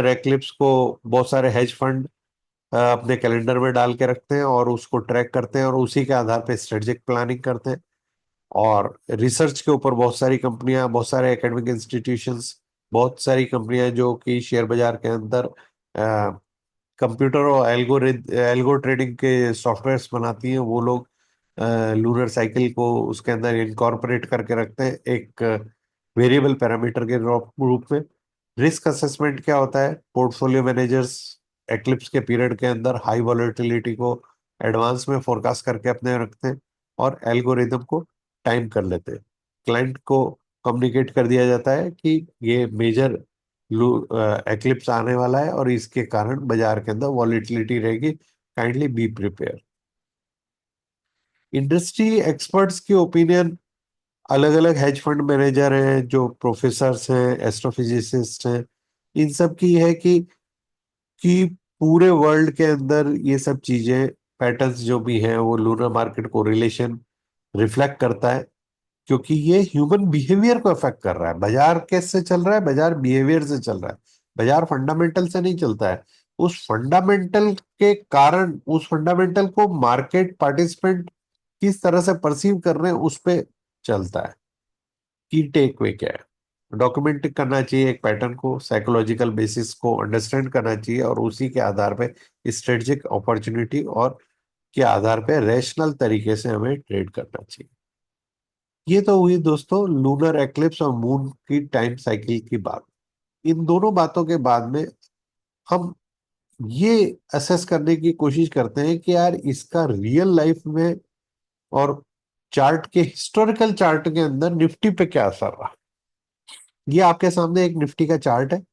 Eclipse को बहुत सारे हेज फंड अपने कैलेंडर में डाल के रखते हैं और उसको ट्रैक करते हैं और उसी के आधार पे स्ट्रेटेजिक प्लानिंग करते हैं। और रिसर्च के ऊपर बहुत सारी कंपनियां, बहुत सारे एकेडमिक इंस्टीट्यूशंस, बहुत सारी कंपनियां जो कि शेयर बाजार के अंदर कंप्यूटर और एल्गो ट्रेडिंग के सॉफ्टवेयर्स बनाती हैं, वो लोग लूनर साइकिल को उसके अंदर इनकॉर्पोरेट करके रखते हैं एक वेरिएबल पैरामीटर के रूप में। रिस्क असेसमेंट क्या होता है? पोर्टफोलियो मैनेजर्स एक्लिप्स के पीरियड के अंदर हाई वॉलेटिलिटी को एडवांस में फोरकास्ट करके अपने रखते हैं और एल्गोरिदम को टाइम कर लेते हैं। क्लाइंट को कम्युनिकेट कर दिया जाता है कि ये मेजर एक्लिप्स आने वाला है और इसके कारण बाजार के अंदर वॉलेटिलिटी रहेगी, kindly be prepare. Industry experts की ओपिनियन, अलग अलग हेज फंड मैनेजर हैं, जो प्रोफेसर्स हैं, एस्ट्रोफिजिसिस्ट हैं, इन सब की है कि पूरे वर्ल्ड के अंदर ये सब चीजें, पैटर्न्स जो भी हैं, वो लूनर मार्केट को रिलेशन रिफ्लेक्ट करता है, क्योंकि ये ह्यूमन बिहेवियर को अफेक्ट कर रहा है। बाजार कैसे चल रहा है? बाजार बिहेवियर से चल रहा है। बाजार फंडामेंटल से नहीं चलता है। उस फंडामेंटल के कारण, उस फंडामेंटल को मार्केट पार्टिसिपेंट किस तरह से परसीव कर रहे हैं उस पे चलता है। की टेक वे क्या है? डॉक्यूमेंट करना चाहिए एक पैटर्न को, साइकोलॉजिकल बेसिस को अंडरस्टैंड करना चाहिए और उसी के आधार पे स्ट्रेटेजिक अपॉर्चुनिटी और के आधार पे रैशनल तरीके से हमें ट्रेड करना चाहिए। ये तो हुई दोस्तों लूनर एक्लिप्स और मून की टाइम साइकिल की बात। इन दोनों बातों के बाद में हम ये असेस करने की कोशिश करते हैं कि यार इसका रियल लाइफ में और चार्ट के, हिस्टोरिकल चार्ट के अंदर निफ्टी पे क्या असर रहा। ये आपके सामने एक निफ्टी का चार्ट है।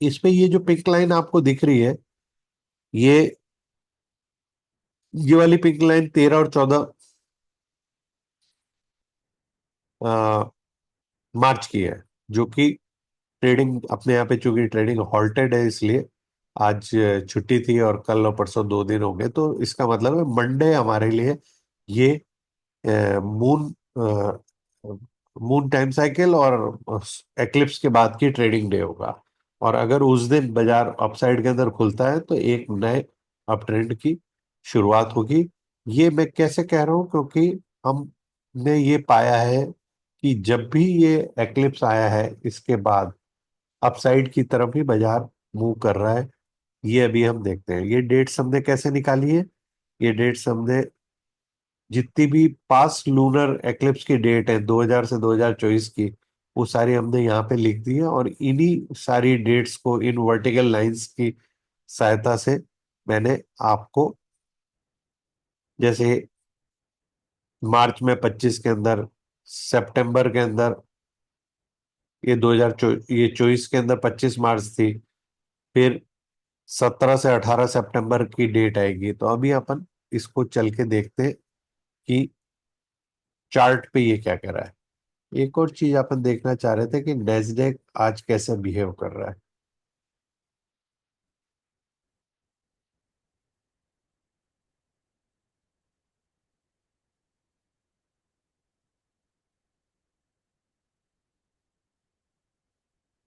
इस पे ये जो पिंक लाइन आपको दिख रही है, ये ये वाली पिंक लाइन 13 और 14 मार्च की है, जो कि ट्रेडिंग अपने यहाँ पे, चूंकि ट्रेडिंग हॉल्टेड है इसलिए आज छुट्टी थी और कल और परसों 2 दिन हो गए, तो इसका मतलब है मंडे हमारे लिए ये मून मून टाइम साइकिल और एक्लिप्स के बाद की ट्रेडिंग डे होगा। और अगर उस दिन बाजार अपसाइड के अंदर खुलता है तो एक नए अप ट्रेंड की शुरुआत होगी। ये मैं कैसे कह रहा हूँ? क्योंकि हमने ये पाया है कि जब भी ये एक्लिप्स आया है, इसके बाद अपसाइड की तरफ ही बाजार मूव कर रहा है। ये अभी हम देखते हैं। ये डेट्स हमने कैसे निकाली है? ये डेट्स हमने, जितनी भी पास्ट लूनर एक्लिप्स की डेट है 2000 से 2024 की, वो सारी हमने यहाँ पे लिख दी है और इन्हीं सारी डेट्स को इन वर्टिकल लाइंस की सहायता से मैंने आपको, जैसे मार्च में 25 के अंदर, सितंबर के अंदर, ये 24 के अंदर 25 मार्च थी, फिर 17 से 18 सितंबर की डेट आएगी। तो अभी अपन इसको चल के देखते हैं कि चार्ट पे ये क्या कर रहा है। एक और चीज अपन देखना चाह रहे थे कि नेस्डेक आज कैसे बिहेव कर रहा है।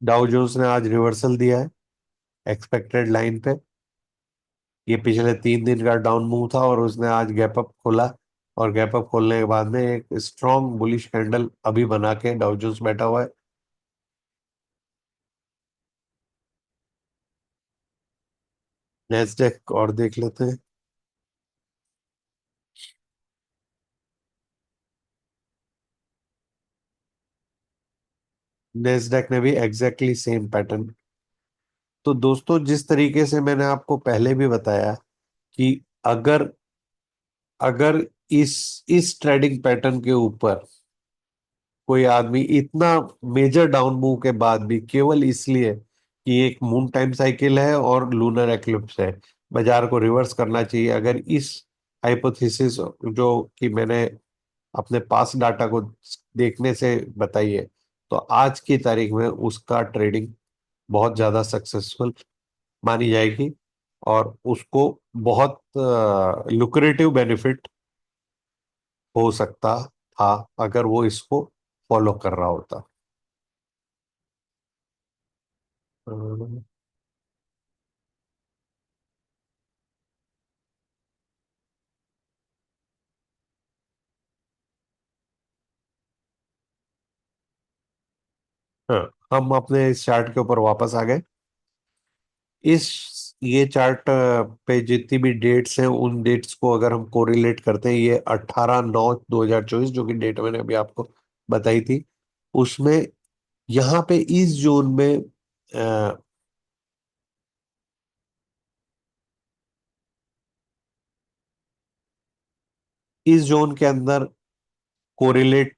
डाउ जोन्स ने आज रिवर्सल दिया है एक्सपेक्टेड लाइन पे। ये पिछले 3 दिन का डाउन मूव था और उसने आज गैप अप खोला, और गैप अप खोलने के बाद में एक स्ट्रॉन्ग बुलिश कैंडल अभी बना के डाउ जोन्स बैठा हुआ है। नेस्डेक और देख लेते हैं। नेस्डेक ने भी एग्जैक्टली सेम पैटर्न। तो दोस्तों, जिस तरीके से मैंने आपको पहले भी बताया कि अगर अगर इस ट्रेडिंग पैटर्न के ऊपर कोई आदमी इतना मेजर डाउन मूव के बाद भी, केवल इसलिए कि एक मून टाइम साइकिल है और लूनर एक्लिप्स है, बाजार को रिवर्स करना चाहिए, अगर इस हाइपोथेसिस जो कि मैंने अपने पास डाटा को देखने से बताई है, तो आज की तारीख में उसका ट्रेडिंग बहुत ज्यादा सक्सेसफुल मानी जाएगी और उसको बहुत लुक्रेटिव बेनिफिट हो सकता था अगर वो इसको फॉलो कर रहा होता। हाँ। हाँ, हम अपने इस चार्ट के ऊपर वापस आ गए। इस ये चार्ट पे जितनी भी डेट्स हैं उन डेट्स को अगर हम कोरिलेट करते हैं, ये 18/9/2024 जो कि डेट मैंने अभी आपको बताई थी, उसमें यहाँ पे इस जोन में इस जोन के अंदर कोरिलेट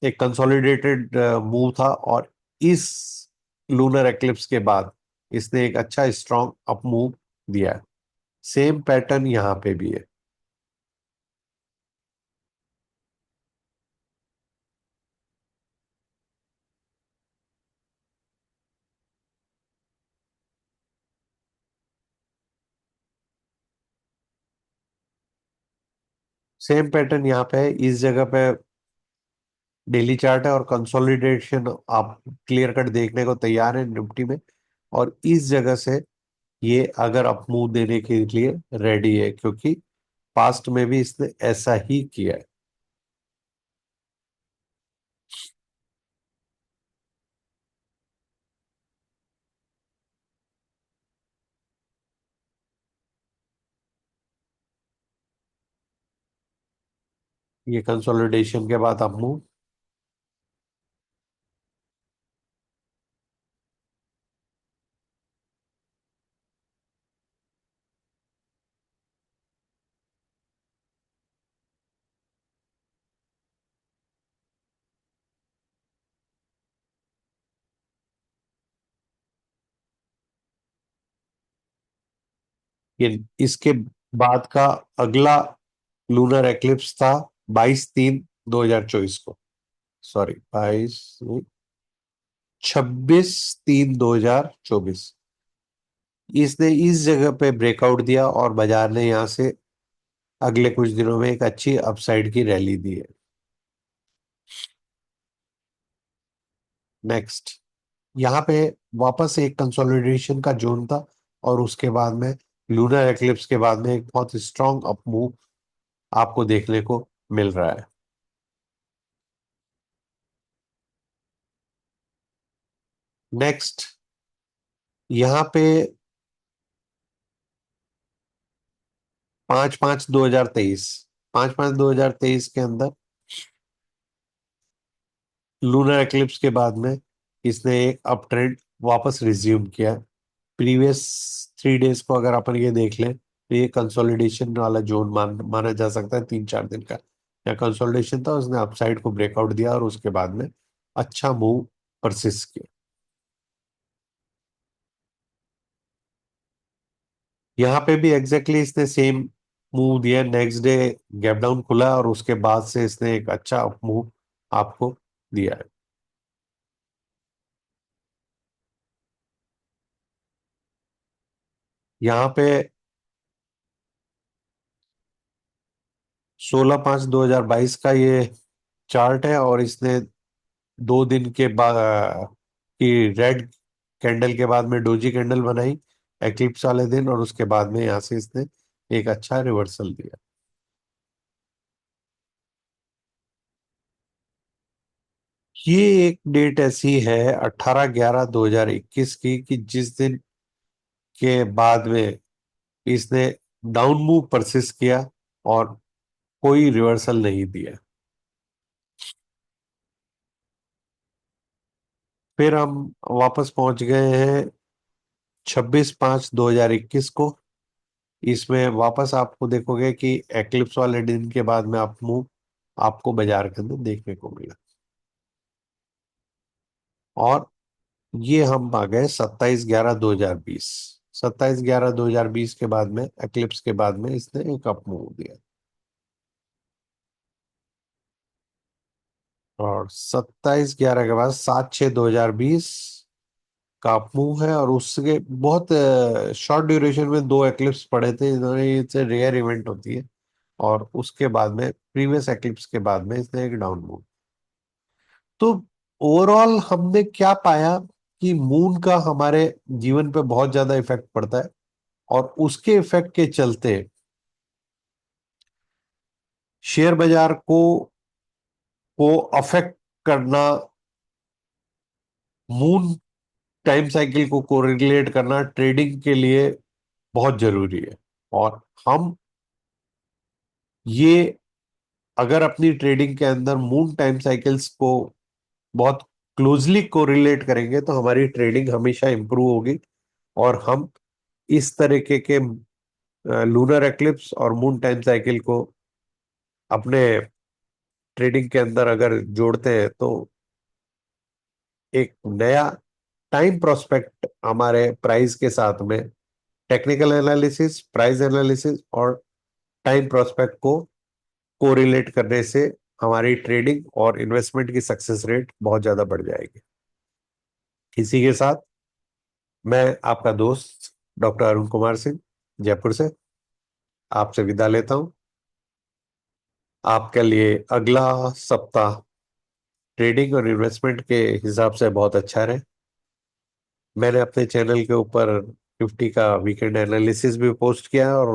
एक कंसोलिडेटेड मूव था, और इस लूनर एक्लिप्स के बाद इसने एक अच्छा स्ट्रॉन्ग अप मूव दिया है। सेम पैटर्न यहाँ पे भी है। सेम पैटर्न यहाँ पे है, इस जगह पे डेली चार्ट है और कंसोलिडेशन आप क्लियर कट देखने को तैयार है निफ्टी में। और इस जगह से ये अगर अप मूव देने के लिए रेडी है, क्योंकि पास्ट में भी इसने ऐसा ही किया है। ये कंसोलिडेशन के बाद अप मूव। ये इसके बाद का अगला लूनर एक्लिप्स था 22/3/2024 को। सॉरी, 26/3/2024। इसने इस जगह पे ब्रेकआउट दिया और बाजार ने यहाँ से अगले कुछ दिनों में एक अच्छी अपसाइड की रैली दी है। नेक्स्ट, यहाँ पे वापस एक कंसोलिडेशन का जोन था, और उसके बाद में लूनर एक्लिप्स के बाद में एक बहुत स्ट्रांग अप मूव आपको देखने को मिल रहा है। नेक्स्ट, यहाँ पे 5/5/2023, 5/5/2023 के अंदर लूनर एक्लिप्स के बाद में इसने एक अप ट्रेंड वापस रिज्यूम किया। प्रीवियस 3 डेज को अगर अपन ये देख लें तो ये कंसोलिडेशन वाला जोन माना जा सकता है, 3-4 दिन का। या कंसोलिडेशन था, उसने अपसाइड को ब्रेकआउट दिया और उसके बाद में अच्छा मूव परसिस्ट किया। यहाँ पे भी एग्जैक्टली इसने सेम मूव दिया। नेक्स्ट डे गैप डाउन खुला और उसके बाद से इसने एक अच्छा अप मूव आपको दिया है। यहाँ पे 16/5/2022 का ये चार्ट है, और इसने 2 दिन के बाद की रेड कैंडल के बाद में डोजी कैंडल बनाई एक्लिप्स वाले दिन, और उसके बाद में यहाँ से इसने एक अच्छा रिवर्सल दिया। ये एक डेट ऐसी है 18/11/2021 की, कि जिस दिन के बाद में इसने डाउन मूव परसिस्ट किया और कोई रिवर्सल नहीं दिया। फिर हम वापस पहुंच गए हैं 26/5/2021 को। इसमें वापस आपको देखोगे कि एक्लिप्स वाले दिन के बाद में अप मूव आपको बाजार के अंदर देखने को मिला। और ये हम आ गए 27/11/2020। 27/11/2020 के बाद में एक्लिप्स के बाद में इसने एक अप मूव दिया। और 27/11 के बाद 7/6/2020 का अप मूव है, और उसके बहुत शॉर्ट ड्यूरेशन में दो एक्लिप्स पड़े थे, इन्होंने इसे रेयर इवेंट होती है। और उसके बाद में प्रीवियस एक्लिप्स के बाद में इसने एक डाउन मूव। तो ओवरऑल हमने क्या पाया कि मून का हमारे जीवन पे बहुत ज्यादा इफेक्ट पड़ता है, और उसके इफेक्ट के चलते शेयर बाजार को अफेक्ट करना, मून टाइम साइकिल को कोरिलेट करना ट्रेडिंग के लिए बहुत जरूरी है। और हम ये अगर अपनी ट्रेडिंग के अंदर मून टाइम साइकिल्स को बहुत क्लोजली कोरिलेट करेंगे तो हमारी ट्रेडिंग हमेशा इंप्रूव होगी, और हम इस तरीके के लूनर एक्लिप्स और मून टाइम साइकिल को अपने ट्रेडिंग के अंदर अगर जोड़ते हैं तो एक नया टाइम प्रोस्पेक्ट हमारे प्राइस के साथ में, टेक्निकल एनालिसिस, प्राइस एनालिसिस और टाइम प्रोस्पेक्ट को कोरिलेट करने से हमारी ट्रेडिंग और इन्वेस्टमेंट की सक्सेस रेट बहुत ज्यादा बढ़ जाएगी। इसी के साथ मैं आपका दोस्त डॉक्टर अरुण कुमार सिंह, जयपुर से, आपसे विदा लेता हूं। आपके लिए अगला सप्ताह ट्रेडिंग और इन्वेस्टमेंट के हिसाब से बहुत अच्छा रहे। मैंने अपने चैनल के ऊपर निफ्टी का वीकेंड एनालिसिस भी पोस्ट किया है, और